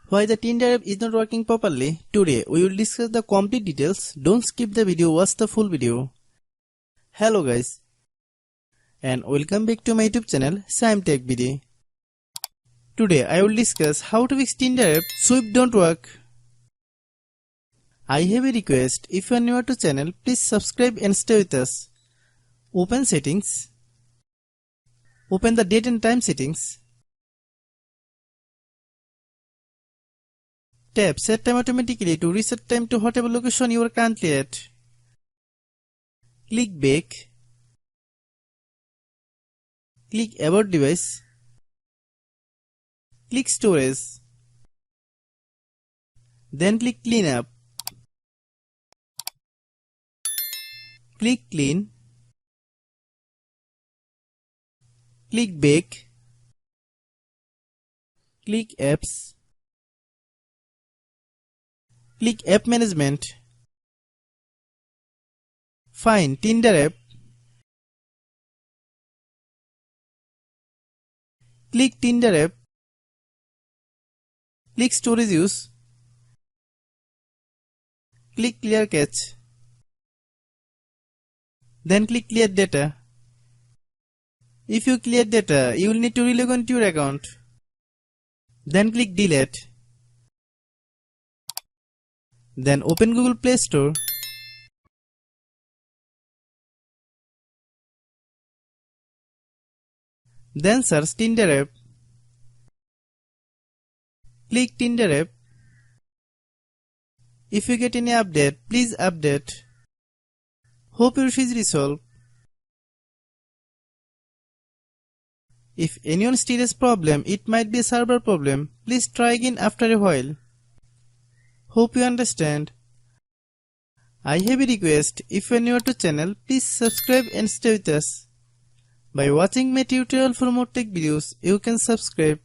Why the Tinder app is not working properly? Today we will discuss the complete details. Don't skip the video, watch the full video. Hello guys, and welcome back to my YouTube channel Shaem Tech Video. Today I will discuss how to fix Tinder app swipe don't work. I have a request. If you are new to channel, please subscribe and stay with us. Open settings. Open the date and time settings. Tap set time automatically to reset time to whatever location you are currently at. Click back. Click about device. Click storage. Then click clean up. Click clean. Click back. Click apps. Click app management. Find Tinder app. Click Tinder app. Click storage use. Click clear cache. Then click clear data. If you clear data, you will need to relog on to your account. Then click delete. Then open Google Play Store. Then search Tinder app. Click Tinder app. If you get any update, please update. Hope your issue is resolved. If anyone still has problem, it might be a server problem. Please try again after a while. Hope you understand. I have a request. If you are new to channel, please subscribe and stay with us. By watching my tutorial for more tech videos, you can subscribe.